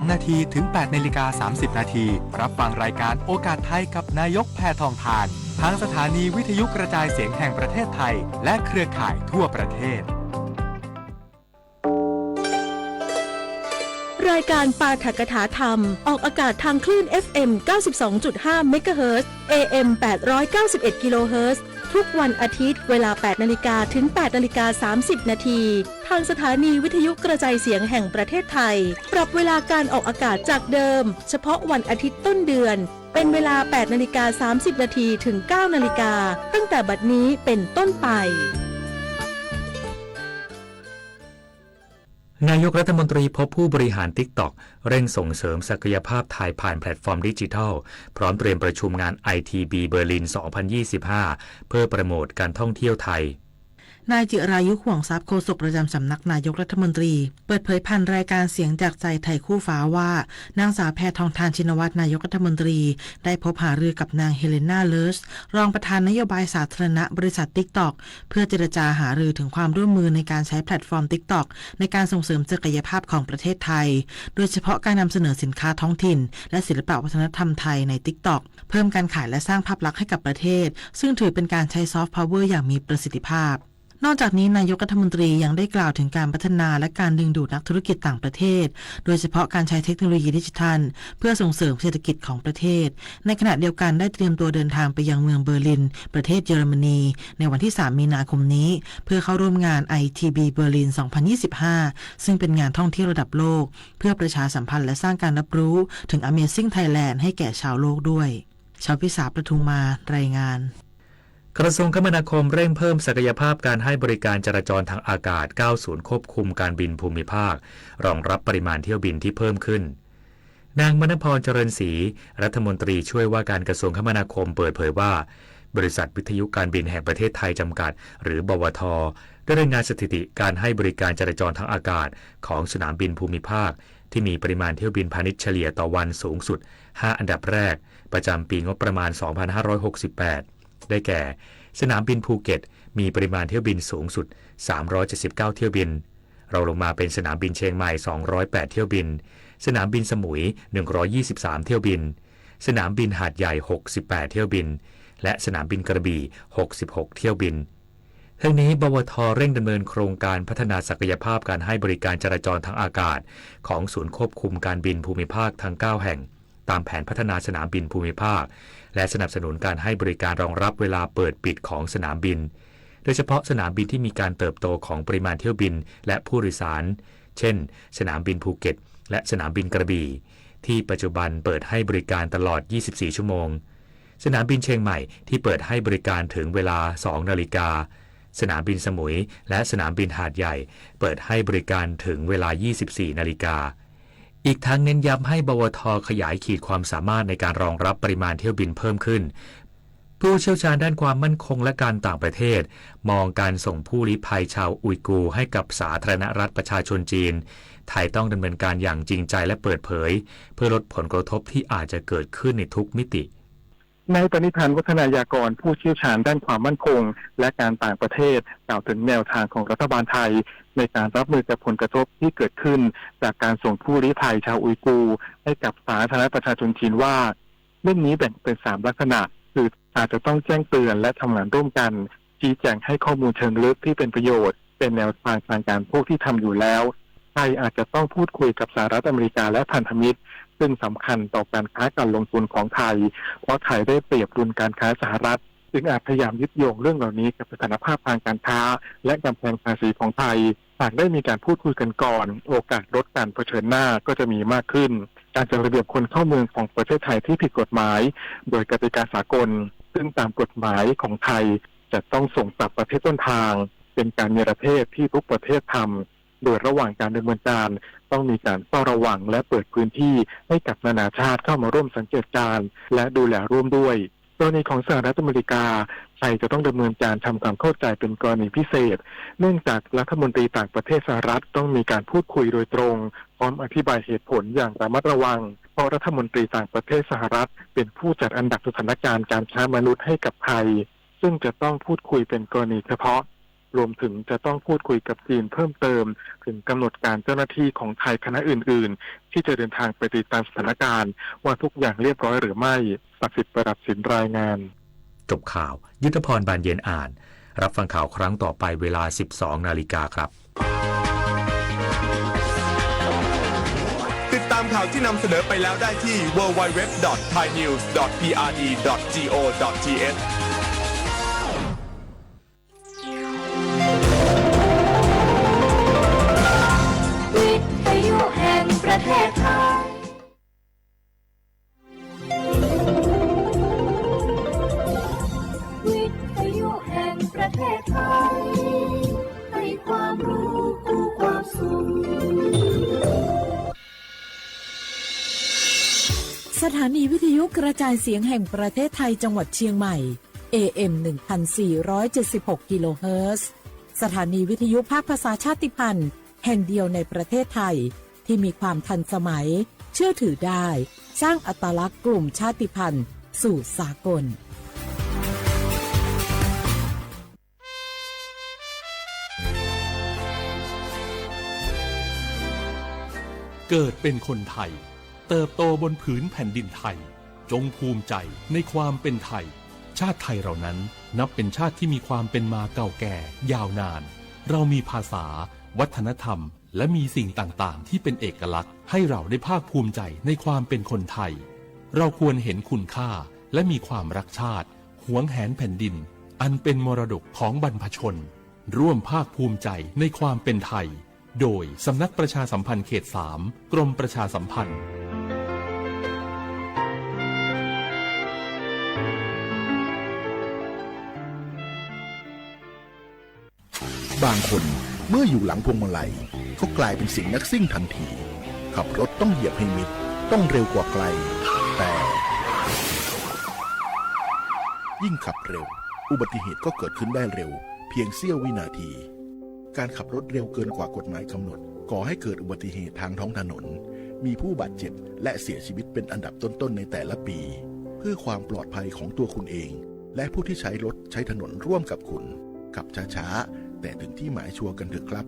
2 นาทีถึง 8 นาฬิกา 30 นาทีรับฟังรายการโอกาสไทยกับนายกแพทองธารทางสถานีวิทยุกระจายเสียงแห่งประเทศไทยและเครือข่ายทั่วประเทศรายการปาฐกถาธรรมออกอากาศทางคลื่น FM 92.5 เมกะเฮิรตซ์ AM 891 กิโลเฮิรตซ์ทุกวันอาทิตย์เวลา 8 นาฬิกาถึง 8 นาฬิกา 30 นาทีทางสถานีวิทยุกระจายเสียงแห่งประเทศไทยปรับเวลาการออกอากาศจากเดิมเฉพาะวันอาทิตย์ต้นเดือนเป็นเวลา 8 นาฬิกา 30 นาทีถึง 9 นาฬิกาตั้งแต่บัดนี้เป็นต้นไปนายกรัฐมนตรีพบผู้บริหาร TikTok เร่งส่งเสริมศักยภาพไทยผ่านแพลตฟอร์มดิจิทัลพร้อมเตรียมประชุมงาน ITB เบอร์ลิน 2025 เพื่อโปรโมทการท่องเที่ยวไทยนายจิรายุห่วงทรัพย์โฆษกประจำสำนักนายกรัฐมนตรีเปิดเผยผ่านรายการเสียงจากใจไทยคู่ฟ้าว่านางสาวแพทองธารชินวัตรนายกรัฐมนตรีได้พบหารือกับนางเฮเลนาเลสรองประธานนโยบายสาธารณะบริษัท TikTok เพื่อเจรจาหารือถึงความร่วมมือในการใช้แพลตฟอร์ม TikTok ในการส่งเสริมศักยภาพของประเทศไทยโดยเฉพาะการนำเสนอสินค้าท้องถิ่นและศิลปวัฒนธรรมไทยใน TikTok เพิ่มการขายและสร้างภาพลักษณ์ให้กับประเทศซึ่งถือเป็นการใช้ซอฟต์พาวเวอร์อย่างมีประสิทธิภาพนอกจากนี้นายกรัฐมนตรียังได้กล่าวถึงการพัฒนาและการดึงดูดนักธุรกิจต่างประเทศโดยเฉพาะการใช้เทคโนโลยีดิจิทัลเพื่อส่งเสริมเศรษฐกิจของประเทศในขณะเดียวกันได้เตรียมตัวเดินทางไปยังเมืองเบอร์ลินประเทศเยอรมนีในวันที่ 3 มีนาคมนี้เพื่อเข้าร่วมงาน ITB เบอร์ลิน 2025 ซึ่งเป็นงานท่องเที่ยวระดับโลกเพื่อประชาสัมพันธ์และสร้างการรับรู้ถึง Amazing Thailand ให้แก่ชาวโลกด้วยชาวพิสาประทุมมารายงานกระทรวงคมนาคมเร่งเพิ่มศักยภาพการให้บริการจราจรทางอากาศ9ศูนย์ควบคุมการบินภูมิภาครองรับปริมาณเที่ยวบินที่เพิ่มขึ้นนางมณพรเจริญศรีรัฐมนตรีช่วยว่าการกระทรวงคมนาคมเปิดเผยว่าบริษัทวิทยุการบินแห่งประเทศไทยจำกัดหรือบวท.ได้รายงานสถิติการให้บริการจราจรทางอากาศของสนามบินภูมิภาคที่มีปริมาณเที่ยวบินพาณิชย์เฉลี่ยต่อวันสูงสุด5อันดับแรกประจำปีงบประมาณ 2568 ได้แก่สนามบินภูเก็ตมีปริมาณเที่ยวบินสูงสุด379เที่ยวบินเราลงมาเป็นสนามบินเชียงใหม่208เที่ยวบินสนามบินสมุย123เที่ยวบินสนามบินหาดใหญ่68เที่ยวบินและสนามบินกระบี่66เที่ยวบินทั้งนี้บวท.เร่งดำเนินโครงการพัฒนาศักยภาพการให้บริการจราจรทางอากาศของศูนย์ควบคุมการบินภูมิภาคทั้ง9แห่งตามแผนพัฒนาสนามบินภูมิภาคและสนับสนุนการให้บริการรองรับเวลาเปิดปิดของสนามบินโดยเฉพาะสนามบินที่มีการเติบโตของปริมาณเที่ยวบินและผู้โดยสารเช่นสนามบินภูเก็ตและสนามบินกระบี่ที่ปัจจุบันเปิดให้บริการตลอด24ชั่วโมงสนามบินเชียงใหม่ที่เปิดให้บริการถึงเวลา 2 นาฬิกาสนามบินสมุยและสนามบินหาดใหญ่เปิดให้บริการถึงเวลา 24 นาฬิกาอีกทั้งเน้นย้ำให้บวท.ขยายขีดความสามารถในการรองรับปริมาณเที่ยวบินเพิ่มขึ้นผู้เชี่ยวชาญด้านความมั่นคงและการต่างประเทศมองการส่งผู้ลี้ภัยชาวอุยกูร์ให้กับสาธารณรัฐประชาชนจีนไทยต้องดำเนินการอย่างจริงใจและเปิดเผยเพื่อลดผลกระทบที่อาจจะเกิดขึ้นในทุกมิตินายปณิธานวัฒนายากรผู้เชี่ยวชาญด้านความมั่นคงและการต่างประเทศกล่าวถึงแนวทางของรัฐบาลไทยในการรับมือกับผลกระทบที่เกิดขึ้นจากการส่งผู้ลี้ภัยชาวอุยกูร์ให้กับสาธารณประชาชนจีนว่าเรื่องนี้แบ่งเป็น3ลักษณะคืออาจจะต้องแจ้งเตือนและทำงานร่วมกันชี้แจงให้ข้อมูลเชิงลึกที่เป็นประโยชน์เป็นแนวทางทางการพวกที่ทำอยู่แล้วไทยอาจจะต้องพูดคุยกับสหรัฐอเมริกาและพันธมิตรซึ่งสำคัญต่อการค้าการลงทุนของไทยเพราะไทยได้เปรียบดุลการค้าสหรัฐจึงอาจพยายามยึดโยงเรื่องเหล่านี้กับสถานภาพทางการค้าและกำแพงภาษีของไทยหากได้มีการพูดคุยกันก่อนโอกาสลดการเผชิญหน้าก็จะมีมากขึ้นการจัดระเบียบคนเข้าเมืองของประเทศไทยที่ผิดกฎหมายโดยกติกาสากลซึ่งตามกฎหมายของไทยจะต้องส่งกลับประเทศต้นทางเป็นการเนรเทศที่ทุกประเทศทำโดยระหว่างการดำเนินการต้องมีการเฝ้าระวังและเปิดพื้นที่ให้กับนานาชาติเข้ามาร่วมสังเกตการณ์และดูแลร่วมด้วยกรณีของสหรัฐอเมริกาไทยจะต้องดำเนินการทำความเข้าใจเป็นกรณีพิเศษเนื่องจากรัฐมนตรีต่างประเทศสหรัฐต้องมีการพูดคุยโดยตรงพร้อมอธิบายเหตุผลอย่างระมัดระวังเพราะรัฐมนตรีต่างประเทศสหรัฐเป็นผู้จัดอันดับสถานการณ์การค้ามนุษย์ให้กับไทยซึ่งจะต้องพูดคุยเป็นกรณีเฉพาะรวมถึงจะต้องพูดคุยกับจีนเพิ่มเติมถึงกำหนดการเจ้าหน้าที่ของไทยคณะอื่นๆที่ ที่จะเดินทางไปติดตามสถานการณ์ว่าทุกอย่างเรียบร้อยหรือไม่ศักดิ์สิทธิ์ประดับสินรายงานจบข่าวยุทธพรบานเย็นอ่านรับฟังข่าวครั้งต่อไปเวลา 12 นาฬิกาครับ ติดตามข่าวที่นำเสนอไปแล้วได้ที่ www.thainews.prd.go.thวิทยุแห่งประเทศไทยวิทยุแห่งประเทศไทยให้ความรู้คู่ความสุขสถานีวิทยุกระจายเสียงแห่งประเทศไทยจังหวัดเชียงใหม่ AM 1476 กิโลเฮิรตซ์สถานีวิทยุภาคภาษาชาติพันธุ์แห่งเดียวในประเทศไทยที่มีความทันสมัยเชื่อถือได้สร้างอัตลักษณ์กลุ่มชาติพันธุ์สู่สากลเกิดเป็นคนไทยเติบโตบนผืนแผ่นดินไทยจงภูมิใจในความเป็นไทยชาติไทยเรานั้นนับเป็นชาติที่มีความเป็นมาเก่าแก่ยาวนานเรามีภาษาวัฒนธรรมและมีสิ่งต่างๆที่เป็นเอกลักษณ์ให้เราได้ภาคภูมิใจในความเป็นคนไทยเราควรเห็นคุณค่าและมีความรักชาติหวงแหนแผ่นดินอันเป็นมรดกของบรรพชนร่วมภาคภูมิใจในความเป็นไทยโดยสำนักประชาสัมพันธ์เขต 3 กรมประชาสัมพันธ์บางคนเมื่ออยู่หลังพวงมาลัยก็กลายเป็นสิ่งนักซิ่งทันทีขับรถต้องเหยียบให้มิดต้องเร็วกว่าไกลแต่ยิ่งขับเร็วอุบัติเหตุก็เกิดขึ้นได้เร็วเพียงเสี้ยววินาทีการขับรถเร็วเกินกว่ากฎหมายกำหนดก่อให้เกิดอุบัติเหตุทางท้องถนนมีผู้บาดเจ็บและเสียชีวิตเป็นอันดับต้นๆในแต่ละปีเพื่อความปลอดภัยของตัวคุณเองและผู้ที่ใช้รถใช้ถนนร่วมกับคุณขับช้าๆแต่ถึงที่หมายชัวร์กันเถอะครับ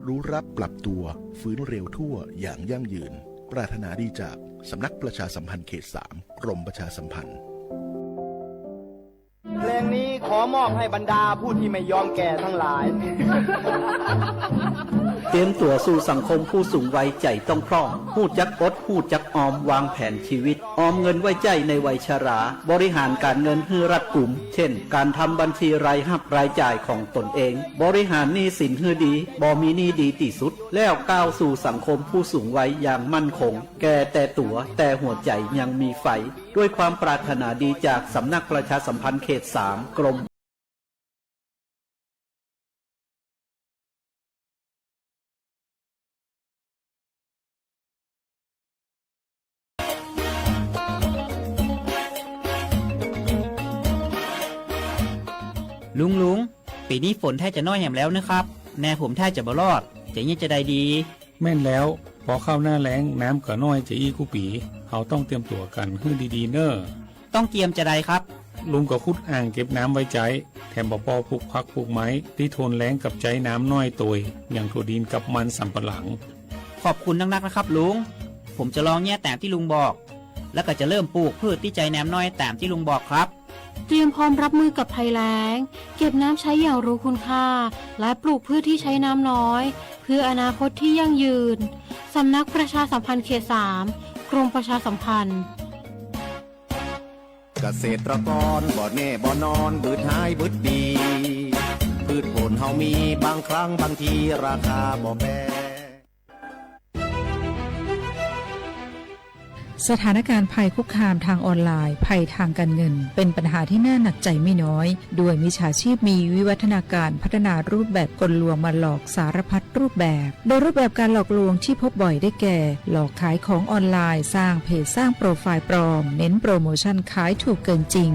รู้รับปรับตัวฟื้นเร็วทั่วอย่างยั่งยืนปรารถนาดีจากสำนักประชาสัมพันธ์เขต 3 กรมประชาสัมพันธ์เพลงนี้ขอมอบให้บรรดาผู้ที่ไม่ยอมแก่ทั้งหลาย เตรียมตัวสู่สังคมผู้สูงวัยใจต้องพร้อมหู้จักอดหู้จักออมวางแผนชีวิตออมเงินไว้ใจในวัยชราบริหารการเงินให้รัดกุมเช่นการทำบัญชีรายรับรายจ่ายของตนเองบริหารหนี้สินให้ดีบ่มีหนี้ดีที่สุดแล้วก้าวสู่สังคมผู้สูงวัยอย่างมั่นคงแก่แต่ตัวแต่หัวใจยังมีไฟด้วยความปรารถนาดีจากสำนักประชาสัมพันธ์เขต 3 กรมลุงปีนี้ฝนแทบจะน้อยแหมแล้วนะครับแน่ผมแทบจะบ่รอดจะยังจะได้ดีแม่นแล้วพอเข้าหน้าแล้งน้ำก็น้อยจะอีกูปีเขาต้องเตรียมตัวกันให้ดีๆเนอะต้องเตรียมจะได้ครับลุงก็ขุดอ่างเก็บน้ำไว้ใจแถมบ่ปอผูกพักผูกไม้ที่ทนแล้งกับใจน้ำน้อยตัวอย่างถั่วดินกับมันสำปะหลังขอบคุณนักๆนะครับลุงผมจะลองแย่ตามที่ลุงบอกแล้วก็จะเริ่มปลูกพืชที่ใจน้ำน้อยตามที่ลุงบอกครับเตรียมพร้อมรับมือกับภัยแล้งเก็บน้ำใช้อย่างรู้คุณค่าและปลูกพืชที่ใช้น้ำน้อยเพื่ออนาคตที่ยั่งยืนสำนักประชาสัมพันธ์เขต 3 กรมประชาสัมพันธ์เกษตรกรบ่แน่บ่นอนบืดหายบืดดีพืชผลเฮามีบางครั้งบางทีราคาบ่แพง สถานการณ์ภัยคุกคามทางออนไลน์ภัยทางการเงินเป็นปัญหาที่น่าหนักใจไม่น้อยด้วยมิจฉาชีพมีวิวัฒนาการพัฒนารูปแบบกลลวงมาหลอกสารพัดรูปแบบโดยรูปแบบการหลอกลวงที่พบบ่อยได้แก่หลอกขายของออนไลน์สร้างเพจสร้างโปรไฟล์ปลอมเน้นโปรโมชั่นขายถูกเกินจริง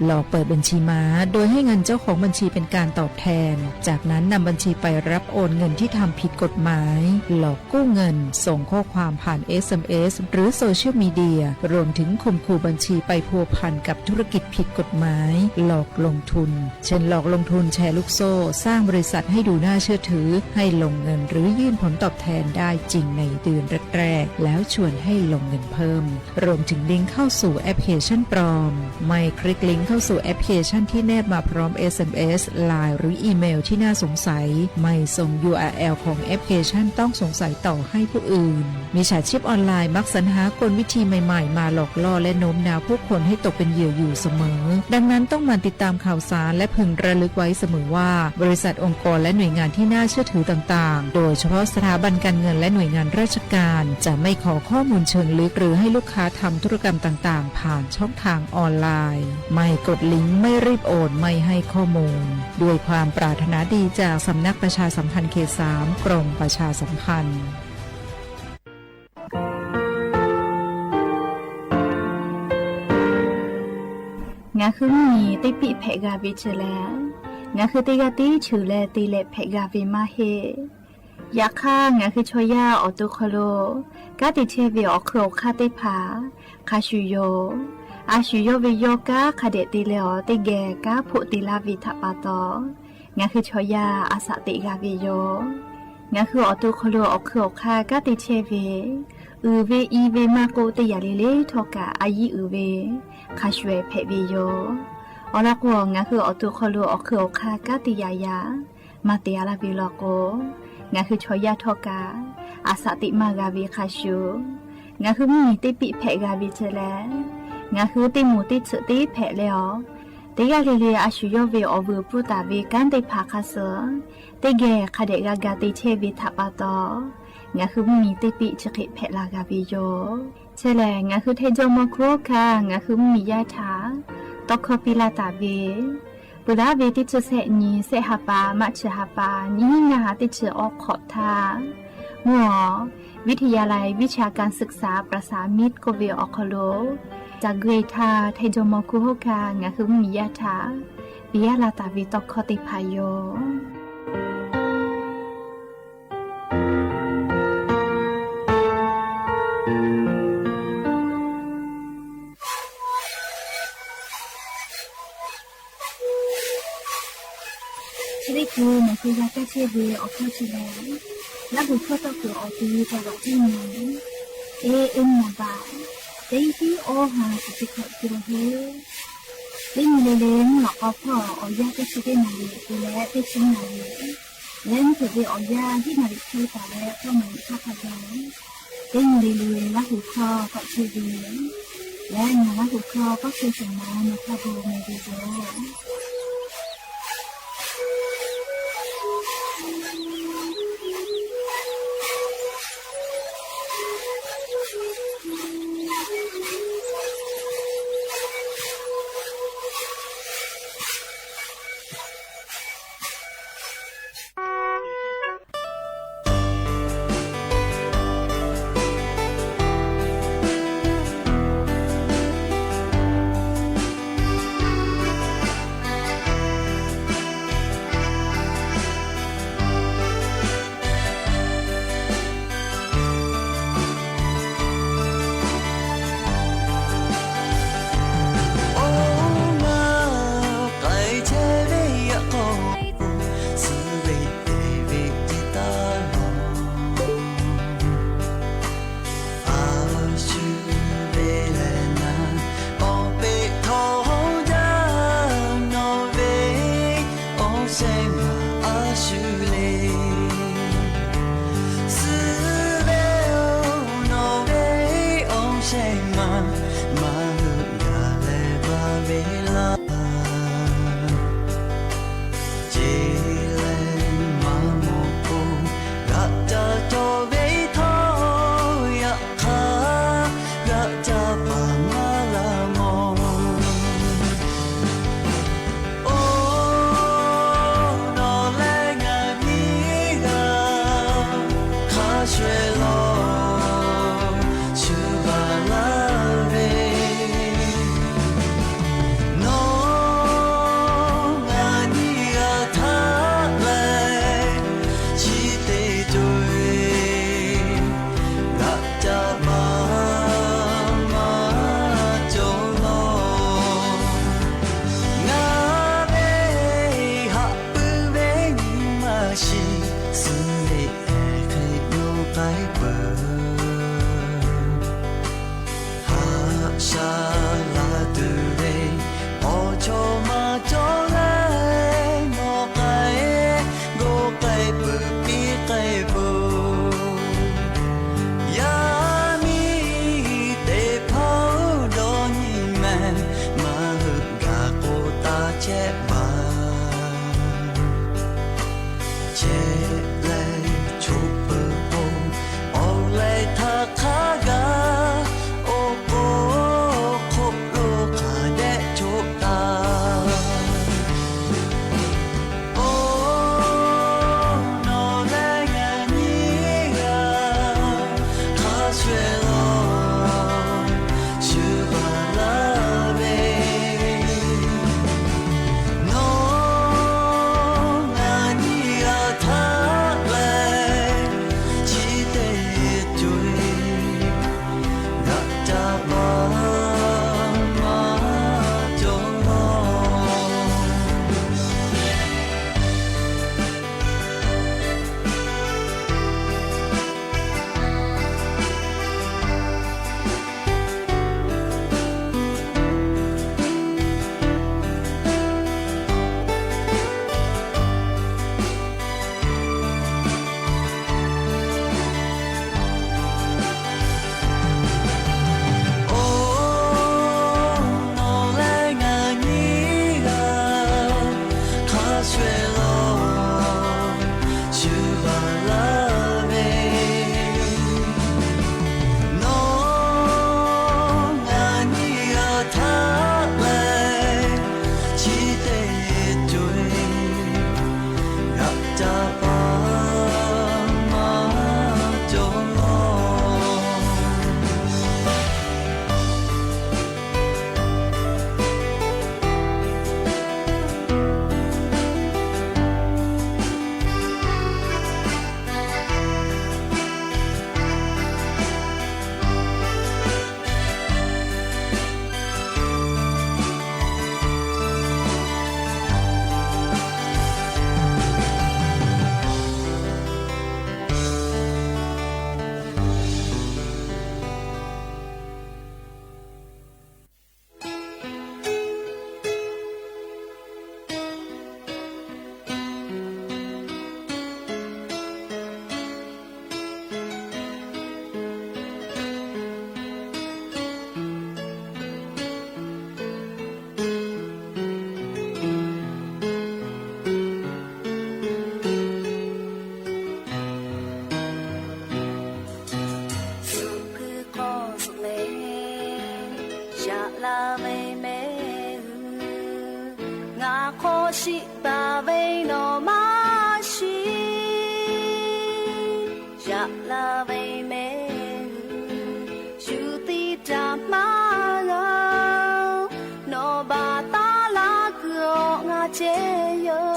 หลอกเปิดบัญชีม้าโดยให้เงินเจ้าของบัญชีเป็นการตอบแทนจากนั้นนำบัญชีไปรับโอนเงินที่ทำผิดกฎหมายหลอกกู้เงินส่งข้อความผ่าน SMS หรือโซเชียลมี เดียรวมถึงข่มขู่บัญชีไปพัวพันกับธุรกิจผิดกฎหมายหลอกลงทุนเช่นหลอกลงทุนแชร์ลูกโซ่สร้างบริษัทให้ดูน่าเชื่อถือให้ลงเงินหรือยื่นผลตอบแทนได้จริงในเดือนแรกๆแล้วชวนให้ลงเงินเพิ่มรวมถึงลิงก์เข้าสู่แอปพลิเคชันปลอมไม่คลิกลิงก์เข้าสู่แอปพลิเคชันที่แนบมาพร้อม SMS LINE หรืออีเมลที่น่าสงสัยไม่ส่ง URL ของแอปพลิเคชันต้องสงสัยต่อให้ผู้อื่นมิจฉาชีพออนไลน์มักสรรหากลวิธีใหม่ๆมาหลอกล่อและโน้มน้าวผู้คนให้ตกเป็นเหยื่ออยู่เสมอดังนั้นต้องหมั่นติดตามข่าวสารและพึงระลึกไว้เสมอว่าบริษัทองค์กรและหน่วยงานที่น่าเชื่อถือต่างๆโดยเฉพาะสถาบันการเงินและหน่วยงานราชการจะไม่ขอข้อมูลเชิงลึกหรือให้ลูกค้าทำธุรกรรมต่างๆผ่านช่องทางออนไลน์ไม่กดลิงก์ไม่รีบโอนไม่ให้ข้อมูลด้วยความปรารถนาดีจากสำนักประชาสัมพันธ์เขต 3 กรมประชาสัมพันธ์งาคือมีติปิเพกาวิเชลงาคือติกาติชูเลติเลเพกาวิมาเฮยาค่างาคือชอยาออตุคโลกาติเทวิออคโรคาติผาคาชูโยอาชูโยวิโยกาคาเดติเลอติเกกาพุติลาวิทัปาโตงาคือชอยาอาสติกาวิโยงาคือออตุคโลออคโรคากาติเทวิอือเวอีเวมาโกติยาลิเลทอกาอายีอือเวคาชเวเพวิโยอลักวงาคือออตุคโลออคโรคากาติยายามาเตียลาวิโลโกงาคือชอยาทอกาอาสติมากาวิคาชูงาคือมีติปิเพกาวิเจเลงาคือติมูติสุติเพเลอติกาลิเลอาชูโยเวอวูปุตาเวกันติภาคาเสติเกคาเดกากาติเทวิทัปาโตงาคือมีติปิจคิเพลากาวิโยเชเลงาคือเทโจโมโครคางาคือมียาถาตอคปิลาตาเวปุระเวติจเสนีเสหปามัชหปานิงาติจออกขอทาหัววิทยาลัยวิชาการศึกษาประสานมิตรโกเวออคโลจากเกรทาไทโจโมคุโฮกางาคือมียาถาปิยาลาตาวิตอคติพายโยนี่คือมันคือยาแก้เชื้อเวออกเข้าชีแลแล้วบุคคลต้องเกิดออกดีแต่ว่าที่ไหนมาบาเต็งที่โอหาสิบกิโลเมตรเล่นเล่นหลอกเอาพ่อเอายาแก้เชื้อได้มาเลยดูแลได้ชิ้นมาเลยเล่นถือไปเอายาที่มาช่วยแต่แล้วก็มันเข้าพยายเล่นเล่นแล้วหัวข้อก็เชื้อเวและงานแล้วหัวข้อก็คือสมานนะคะโบเมดิโด ရှာလာမိမဲငါခေါ်ရှိပါဘိန်းတော်မရှိရှာလာမိမဲယူတိတာမှာနောဘာတာလာကောငါချေယော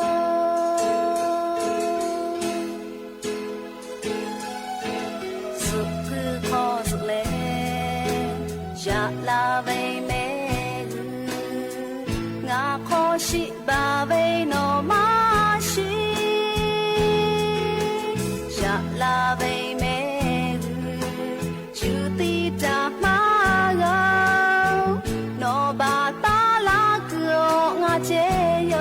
สุคือขอสุเลอย่าลาไปเมงาขอชิบาไปโนมาชิอย่าลาไปเมจูตีตามาโนบาตาลาโกงาเจโย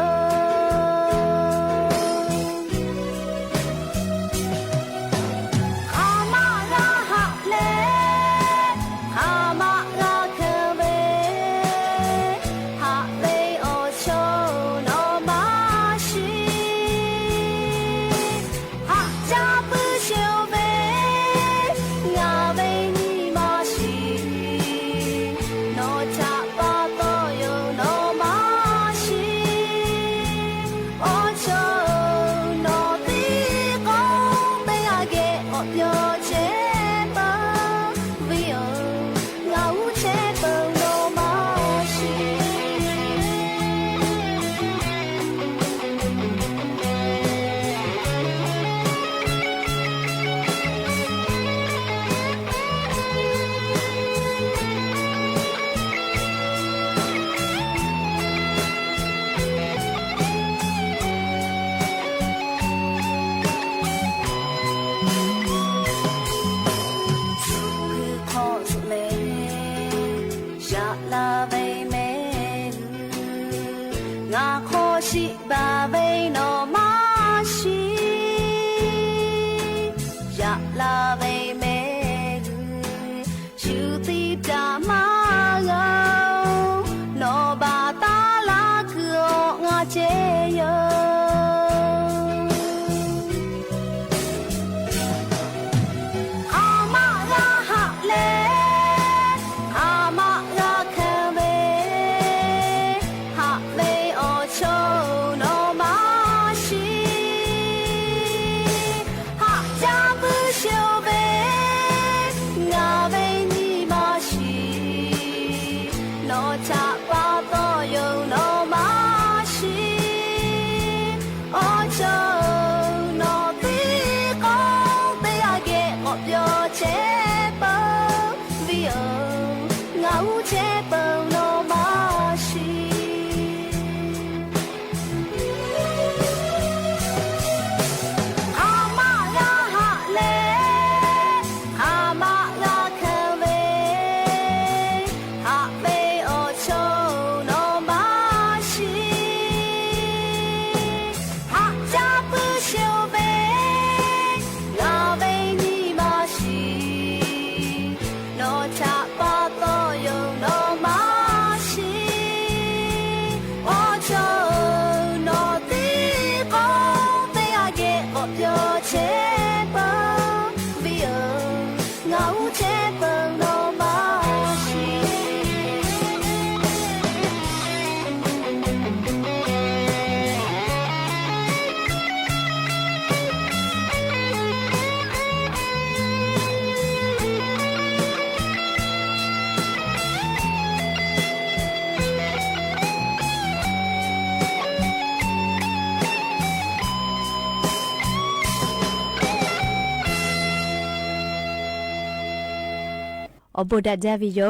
อบดัดจาวิโย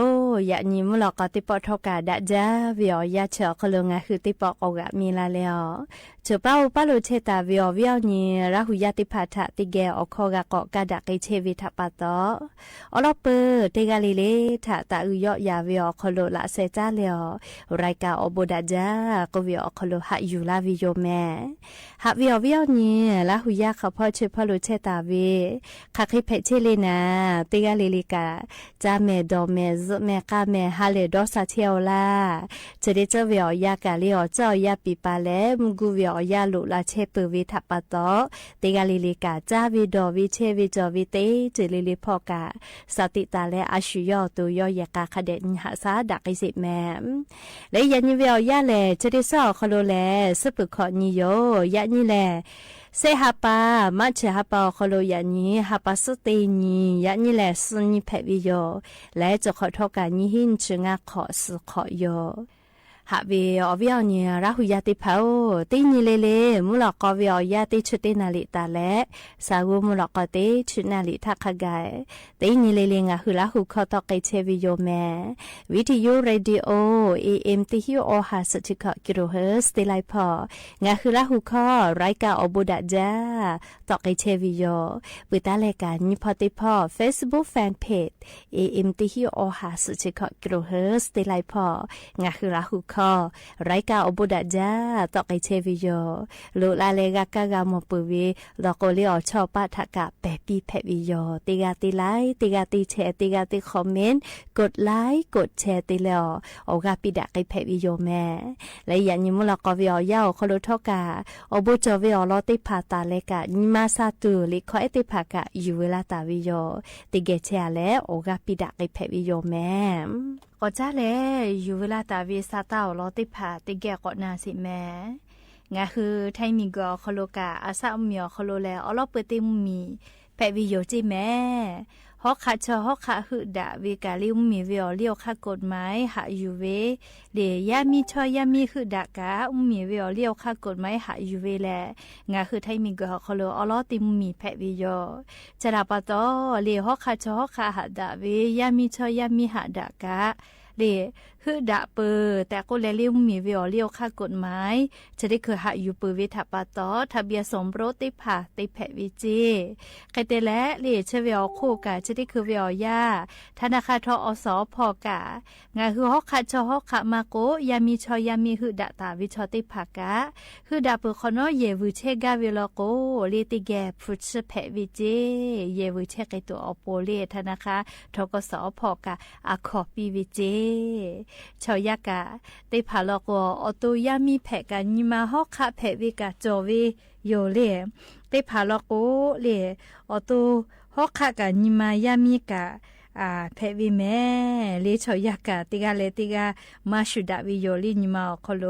ยะนิมลอกติปอทอกาดัดจาวิโอยะเชอคลงะคือติปอกอกะมีลาเลอเชอเป้าปาโลเชตาวิโอวิโอนีราหุยะติภาทะติเกอคอกะกอกะดะไกเชวิทะปะตออลอเปเตกาลิเลทะตะอุยอยาวิโอคโลละเซจาเลอรายกาอบดัดจากวิโอคโลหะอยู่ลาวิโยแมหะวิโอวิโอนีราหุยะเขาพ่อเชพาโลเชตาวิคะคิเพเชเลนะเตกาลิลิกาจาเมดอเมซเมกาเมฮาเลดอซาเทียวลาจะได้เจ้าวิโอยากาลิโอเจ้ายาปิปาเลมกูวิโอ อยาลุลาเชเปวิทัปปะตอติกาลิลิกาจาวิดอวิเชวิจอวิเตจิลิลิพอกาสติตาและอาชุยอตัวยอยากาคเดนหาซาดักอิสิแมมและยันยิเวียวยาแลจะได้สอคโลแลสปุขอนิโยยะนี่แลเซฮาปามาเชฮาปาคโลยานีฮาปาสตีนียะนี่แลสุนิเพวิโยและจะขอทอกานิหินชงาขอสุขอโยหาเวอวิอนีราหุยาติเผาตีนีเลมุลกอวิอยาติชุตินาลิตาและสาวมุลกอติชุนาลิทักขกายตีนีเลงะหุลาหุขอตอกเชวิโยแมวิทยุเรดิโอAM ติฮิโอหาสจิกกิโลเฮิรตซ์ติไลพองะหุลาหุขอรายการอบุดะจาตอกเชวิโยปิตาเลกานิพอติพอ Facebook Fan Page AM ติฮิโอหาสจิกกิโลเฮิรตซ์ติไลพองะหุลาหุขอรายการอบุดะจาตอกเชวิโยลุลาเลกากากามปุวีลอกโกลิอชอปะทะกะเปปีเพวิโยติกาติไลติกาติแชร์ติกาติคอมเมนต์กดไลค์กดแชร์ติแล้วโอกาปิดะไกเพวิโยแม่และยันยิมุลกอวิอยาวคโลทอกาอบุจวิอลอติพาตาเลกะนิมาซาตุลิคอเอติภากะยูเวลาตาวิโยติเกแชร์และโอกาปิดะไกเพวิโยแม่ก็จ้าแลอยู่เวลาตาวิซาตาลอติพาติแกก็นาสิแม่งะคือไทมิกอคโลกาอาซาอุมิอคโลแลอลอเปติมุมีแพวิโยจิแม่ฮอกคาชอฮอกคาหืดะเวกาลิอุมีเวอเลียวคากฎหมายหาอยู่เวเดยามีชอยามีหืดะกาอุมีเวอเลียวคากฎหมายหาอยู่เวแลงะคือไทมิกอคโลอลอติมุมีแพวิโยจะลาปะตอเลฮอกคาชอฮอกคาหะดะเวยามีชอยามีหะดะกาเลคือดะเปอแต่ก็แลเลี้ยวมีเวอเลี้ยวค่ากฎหมายจะได้คือหาอยู่ปือวิทัปตอทะเบียนสมรสติผาติแผวิจีใครแต่และเลเชเวอคู่กะจะได้คือเวอยาธนาคารทอสพอกะงาคือฮอกคาชอฮอกคามาโกยามีชอยามีคือดะตาวิชอติผากะคือดะเปอคอนอเยวิเชกาเวลโกเลติแกฟุตแผวิจีเยวิเชกตัวอโปเลธนาคารทกสพอกะอะขอปีวิจีชาวยากะติพาลอกอโตยามีแผกะนิมาฮอกคาแผวิกะจอวิโยเลติพาลอกเลอโตฮอกคากะนิมายามีกะแพวิแม่เลชอยากะติกาเลติกามาชุดาวิโยลินิมาคโล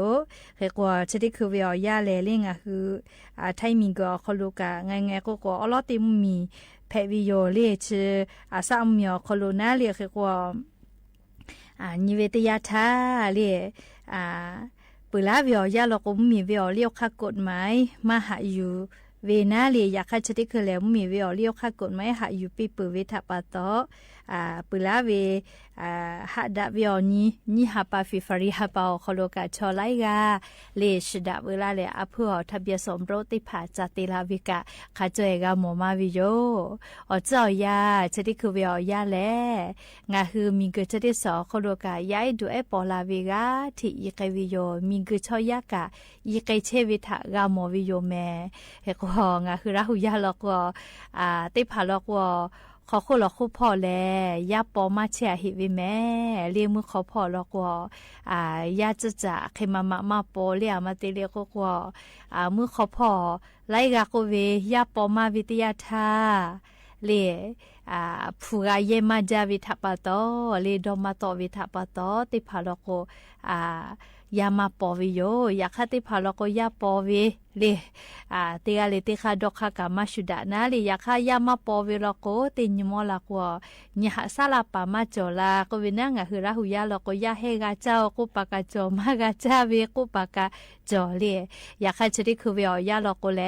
เรกว่าจะได้คือวิอยาเลเลงะคือไทมิกอคโลกะไงๆก็อลอติมีแพวิโยเลชอาซาอุมิอคโลนาเลเรกว่านิเวศยาธาเรียปุลาวิอยาลกุมมีวิอเลียวค่ากฎหมายมาหาอยู่เวนาเลียอยากให้ชติคือแล้วมีวิอเลียวค่ากฎหมายหาอยู่ปีปือเวทัปตอปุลาเวหาดาวิอนี่หาปาฟิฟาริหาปาคโลกาชอไลกาเลชดาเวลาเลอเพื่อทะเบียนสมรสติผาจติลาวิกะคาเจกาโมมาวิโยอเจ้ายาชติคือวิอยาแลงาคือมีเกจะได้สอคโลกาย้ายดูเอปอลาวิกาที่อีกวิโยมีเกชอยากะอีกเชวิทากาโมวิโยแม่เฮกงาคือราหุยาลอกติผาลอกขอคู่หลอกคู่พ่อแลยาปอมาเชียหิวิแม่เรียกมือขอพ่อหลอกยาจะเคมาโปเรียมาติเรียกก็มือขอพ่อไล่กากเวยาปอมาวิทยาธาเลผู้กายเยมาจาวิทัปโตเลดอมาโตวิทัปโตติผาลอกยามาปอวิโยอยากให้ติผาลอกยาปอวิเลติกาเลติคาดอกคามาชุดานาเลอยากให้ยามาปอวิลอกติญมอลากว่าเนี่ยซาลาปามาจอลาก็วินังคือราหุยาลอกยาเฮกาเจ้ากุปากาจอมากาจาเวกุปากาจอเลอยากให้ชดิคือวิอยาลอกแล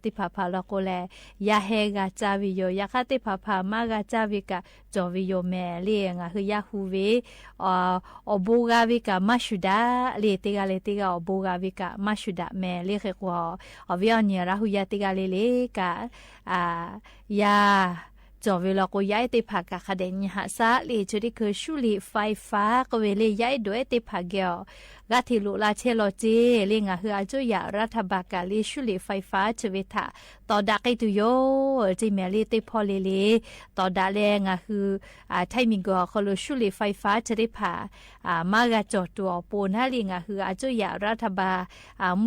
ติผาพาลอกแลยาเฮกาจาวิโยอยากให้ติผาพามากาจาวิกาจอวิโยแม่เลงคือยาฮูเวอบูกาวิกามาชุดาเลติกาอบูกาวิกามาชุดาแม่เลเกว่าอวิอนีราหุยาติกาเลกายาจอเวลาก็ย้ายติผากะคเดนหาซาเลจุดิคือชุลีไฟฟ้าก็เวลย้ายด้วยติผาเกียว กะที่ลุลาเชโลเจเลียงะฮืออาจุยะรัฐบาลกาลีชุลีไฟฟ้าชเวทะต่อดักไอตุโยจิเมลีติพอเลต่อดาแลงะฮือไทมิงกอคโลชุลีไฟฟ้าจะได้ผ่ามากะจอดตัวปูนาเลียงะฮืออาจุยะรัฐบาล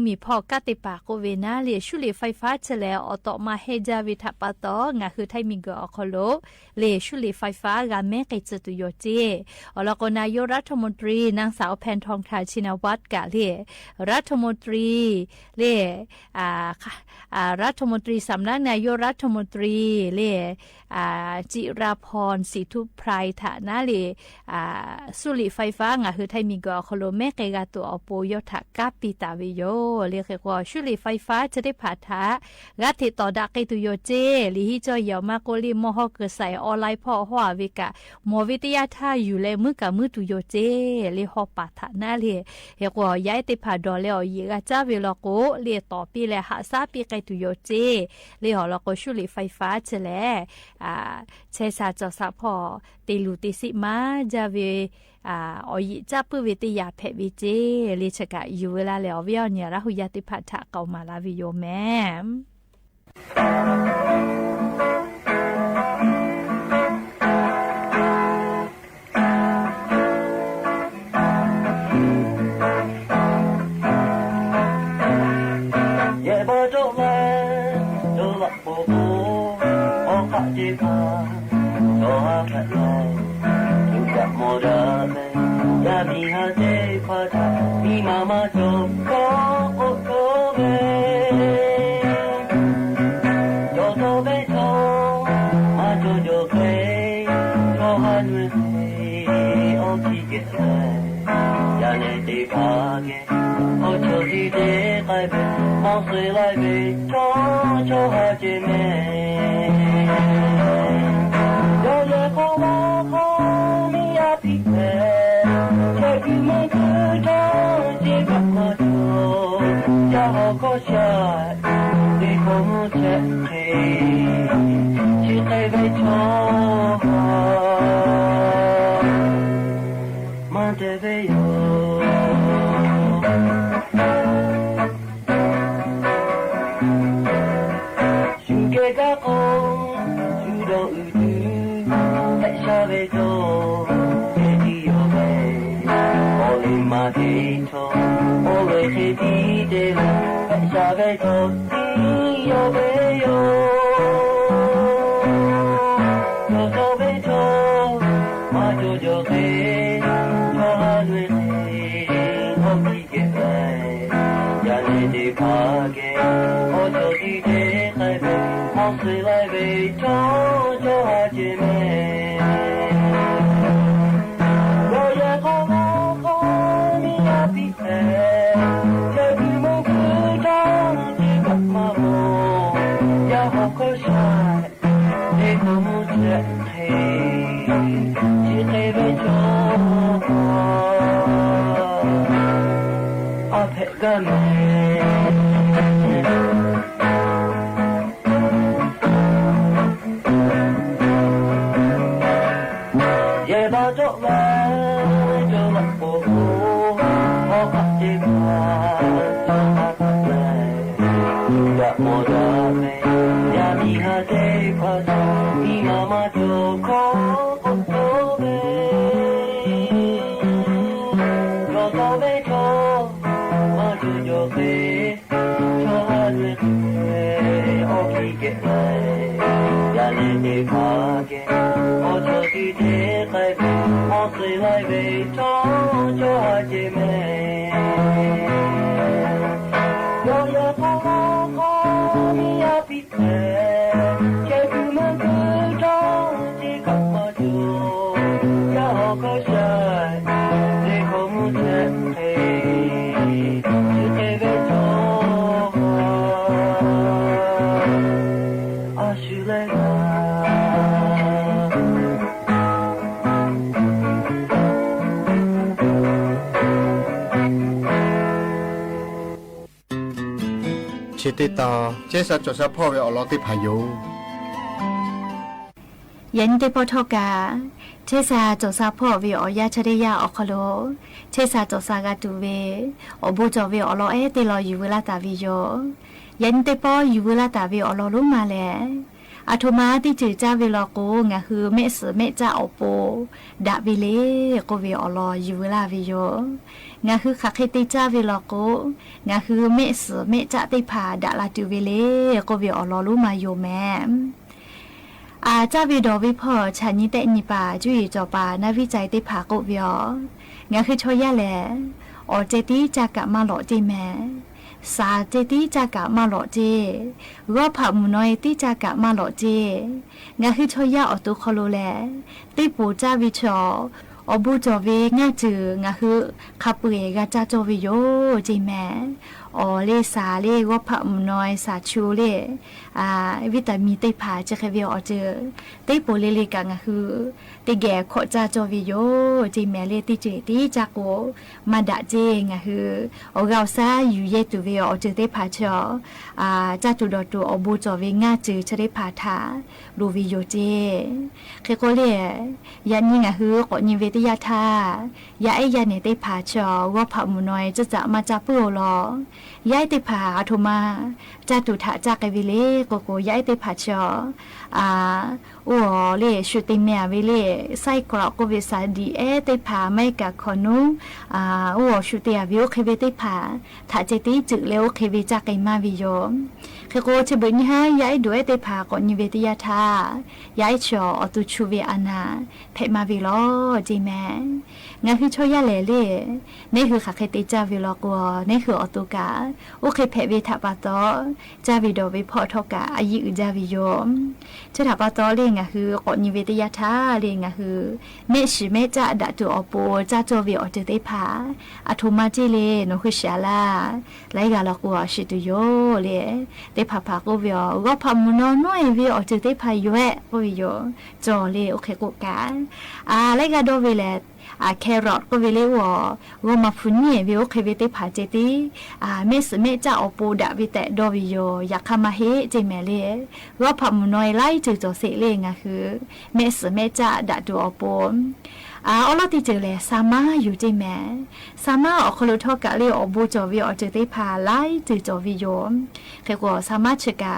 มีพ่อกะติปาโกเวนาเลียชุลีไฟฟ้าเฉลออตมาเฮจาวิทะปะตองะฮือไทมิงกอคโลเลชุลีไฟฟ้ากะแม่ไกจตุโยเจอลกนายกรัฐมนตรีนางสาวแพนทองทานชินวัตรกะเลรัฐมนตรีเลรัฐมนตรีสำนักนายกรัฐมนตรีเลจิราพรศรีทุพไพรฐานะเลสุริไฟฟ้างะคือไทยมีกอคโลเมเกกาตัวอโปโยทากาปิตาวิโยเรียกว่าสุริไฟฟ้าจะได้ผ่าทากะติต่อดักไกตุโยเจลิฮิจอยมาโกลิมอฮเกใส่ออนไลน์พ่อหัววิกะมอวิทยาท่าอยู่เลยมือกับมือตุโยเจเลฮอปาฐานะเลเรียกว่าย้ายติผ่าดอแล้วยีกะจ้าเวลโกเลต่อปีและหาซาปีไกตุโยเจเลหอลโกสุริไฟฟ้าเจแลเชซาจอสะพอติลูติสิมาจาเวออยจับปืวิทยาเพวิเจลิชกะอยู่เวลาแล้ววิอเนี่ยราหุยาติพัทธะเกามาลาวิโยแม่ชิติตาเจสัจจะพ่อไปออกลอติพายุ ยันเตปอทกา เชซาจซาพ่อวิออยาชะเดยาอคโลเชซาจซากาตูเวอบูจอเวอลอเอเตลออยู่เวลาตาวิโยยันเตปออยู่เวลาตาวิอลอลุมาแลอาโทมาที่จือจ้าเวลาโกงะคือเมสเมจ้าอโปดาวิเลโกเวอลออยู่เวลาวิโยงะคือคักเฮติจ้าเวลาโกงะคือเมสเมจ้าติพาดาลาตูเวเลโกเวอลอลุมาโยแมอาจาวิดอวิพอฉันนี่แต่นี่ป่าจุยจอป่านาวิจัยติผาโกเวียงะคือชอยะแลออเจติจากะมาหลอเจแม่สาเจติจากะมาหลอเจรอผามุน้อยติจากะมาหลอเจงะคือชอยะออตุคอโลแลติปูจาวิชออบูจอเวงะจืองะคือขับเปกะจาจอวิโยเจแม่ออเลสาเลว่าพระมุน้อยสาชูเลวิตามินติผาจะเคยอเจอติโปเลเลกังคือติแก่ขอจาจอวิโยจิแมเลติเจติจากโกมาดะเจงคืออเราซาอยู่เยตุเวอเจติผาชอจาตุดอตุอบูจอเวงาจือชะได้ผาทาดูวิโยเจเคโกเลยันนี่คือขอนิเวติยาทายาไอยันเนติผาชอว่าพระมุน้อยจะมาจาปุโอลอยายติผาโทมาจาตุถาจากวิเลโกโกยายติผาชอโอเลชุติเมียวิเลไซกรอกโกเวสาดีติผาไม่กะคอนุโอชุติอาวิโอเคเวติผาถาเจติจึเลโอเคเวจากไกมาวิโยเคโกเชเบญหายายด้วยติผาก่อนนิเวติยาทายายชออตุชูเวอานาเพมาวิโลจีแมงะคือชอยะเลเลนี่คือขักเคติจาวิโลกัวนี่คืออตุกาโอเคเพเวทาปาโตจาวิโดวิพอทกาอายุจาวิโยเชทาปาโตเลงะคือกอนิเวติยาทาเลงะคือเมชิเมจาดะตุอโปจาโจวิออเจติผาอโทมาจิเลโนคือชาลาไลกาลกัวชิตุโยเลเตผาผาโกวิโอก็พามุนน้อยวิออเจติผาโยเอโกวิโยจอเลโอเคโกกาไลกาโดวิเลแครอทก็เวเลวอมาฟุนเนี่ยวิโอเคเวติผาเจติเมสเมจ้าอปูดะวิแต่ดอวิโยอยากคามาเฮเจแมเลว่าพามุน้อยไล่จือจอเสเลงะคือเมสเมจ้าดะดูอปูอลอติเจเลสามาอยู่เจแมสามาอคโลทอกะเลอบูจอวิอเจติผาไล่จือจอวิโยเคกอสามาชกา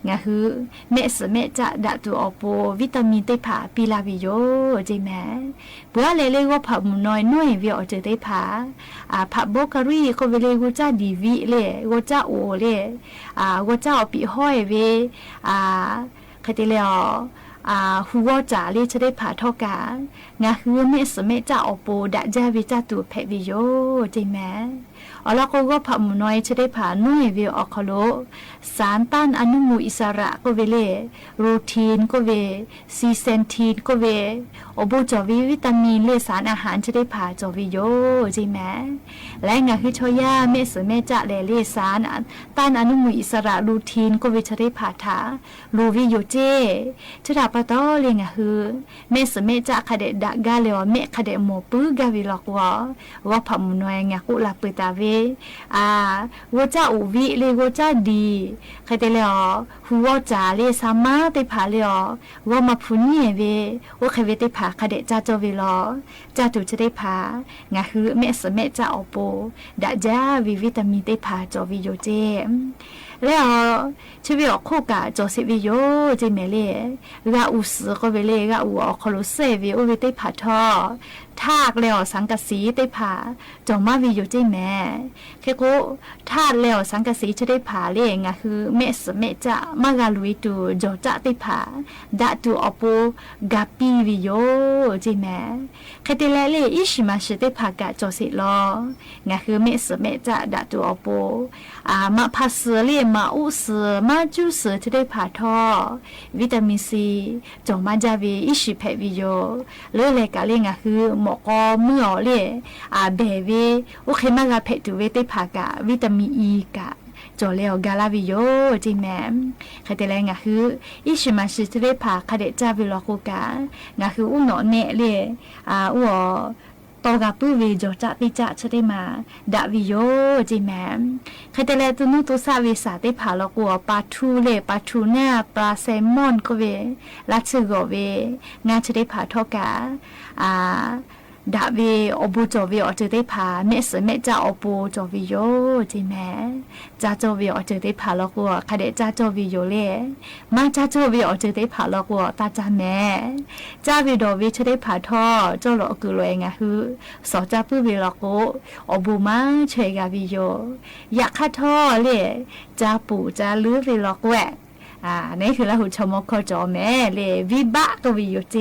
งะคือเมสเมจ้าดะดูอปูวิตามินติผาปิลาวิโยเจแมบัวเลว่าผับน้อยน้อยวิอเจติผาผับโบการีก็เวเลกูจ้าดีวิเลกูจ้าโอเลกูจ้าอปิห้อยเวคติเลหัวจ่าเลจะได้ผาทอกางะคือเมสเมจ้าอโปดะจาวิจ้าตัวเพวิโยเจแมแล้วก็ผับน้อยจะได้ผาน้อยวิอคโลสารต้านอนุมูลอิสระก็เวเลโรทีนก็เวซีเซนทีนก็เวอบูจอวิตามินเลสารอาหารจะได้ผาจอวิโยใช่ไหมและงาคือชอยาเมสเมจะเลสารต้านอนุมูลอิสระโรทีนก็เวจะได้ผาถาโรวิโยเจจะดับปะต้อเลยงาคือเมสเมจะคเดดกาเลวเมคเดโมปืกาวิลอกว่าผับน้อยงากุลาเปตาเวว่าจ้าอุวิเลว่าจ้าดีใครแต่เลยหัวจ่าเลสามาเตผาเลยว่ามาพุนเนี่ยเวว่าใครเวเตผาคเดจ้าโจวิลจ้าถูจะได้ผางาคือเมสเมจ้าอโปดะจ้าวิตามินเตผาโจวิโยเจแล้วชีวิตอคู่กับจอสิวิโยเจเมเลกาอุสก็เวเลกาอูอคอลุเซวิโอเวเตผาทอทากแล้วสังกะสีเตผาจอมาวิโยเจแม่เคโกทาดแล้วสังกะสีจะได้ผาเลงะคือเมสเมจะมากาลุยตูจอจะเตผาดะตูอโปกาปีวิโยเจแม่เคเตเลเลอิชิมาชเตผากะจอสิลองะคือเมสเมจะดะตูอโปมาพัสเลมาอุสมาจูสจะได้ผาทอวิตามินซีจงมาจาวีอิชิเพวิโยเลกะเลงะคือหมอกอเมื่อเลเบเวโอเคมากะเพตุเวติผากะวิตามินอีกะจอเลวกาลาวิโยจิแมมคาเตเลงะคืออิชิมาชิจะได้ผาคาเดจาวิโลโกกางะคืออุโนเนเลอุโต กาปูวีจอจะติจะชะได้มาดาวิโยจิแมมใครแต่แลตัวนู้ตัวซาวิสาได้ผ่าลกัวปลาทูเล่ปลาทูน่าปลาแซลมอนก็เวลัดชื่อก็เวงานชะได้ผ่าทอกาดาวีอบูจอวีอเจได้ผ่าเมสเมจ่าอบูจอวีโยจิแมจ่าจอวีอเจได้ผ่าลกัวใครเดจ่าจอวีโยเล่มาจ่าจอวีอเจได้ผ่าลกัวตาจ่าแม่จ่าวีดอวีชะได้ผ่าท่อจอหลอกุลวยงะฮือสอจ่าปื้อวีลโกอบูมาเชกาวีโยอยากคาท่อเล่จ่าปู่จ่าลือวีลกแวนี่คือละหูชมกจอแม่เลยวิบะก็วิโยเจ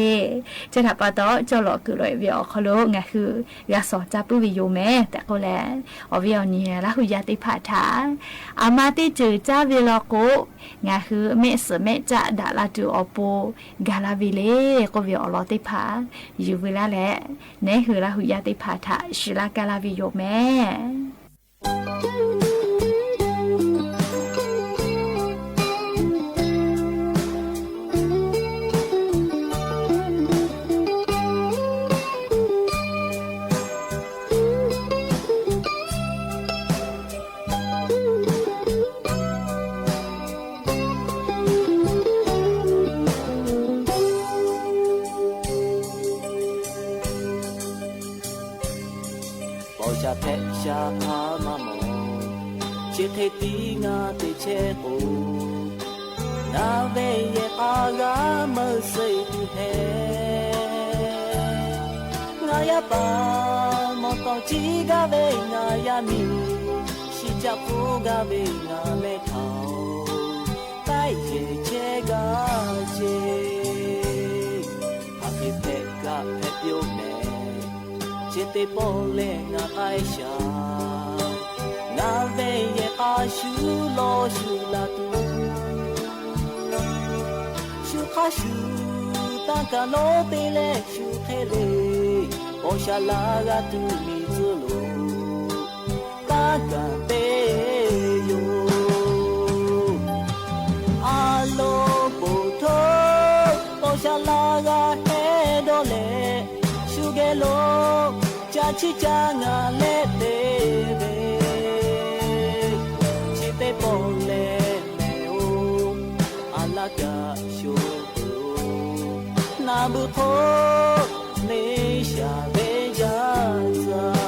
จะถับปะตอจอหลอกคือเลยวิอคโลไงคือยาสอจับวิโยแม่แต่ก็แล้ววิอเนี่ยละหูยาติผาถาอามาติจือจ้าวิลโกไงคือเมสเมจะดาลาจูอปูกาลาวิเลก็วิอลอติผาอยู่เวลาแหละนี่คือละหูยาติผาถาชิลากาลาวิโยแม่เพชาพามามองเจเทตีงาเตเชโอนาเวเยอากามาเสตุเฮงายาปามอตอจีกาเวงายามีชิจับฟูกาเวงาเมทาวไตเจเจกาเจอาเพเพกาเพเปียวเมจิตโปเลงาไอชานาเวเยอาชูโลชูลาตูชูคาชูตากาโลเตเลชูเทเลโอชาลากาตูมิซุโลตากาเตโยอาโลปุโทโอชาลากาเฮโดเลชูเกโลchicha nga le te be chite pole me o alaga sho na bu tho ne sha be ja za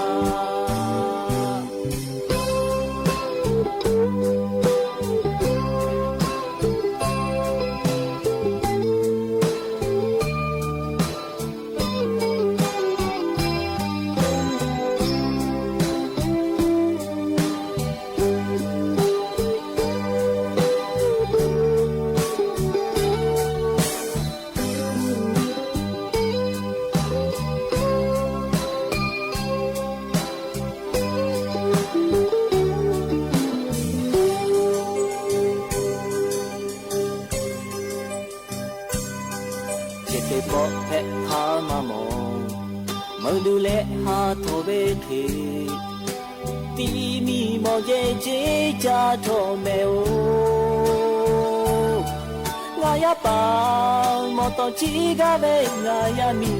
ดูเลหาโทเบเทตีมีโมเยเจจาโทเมโองายาปามอตอจีกาเบงายามี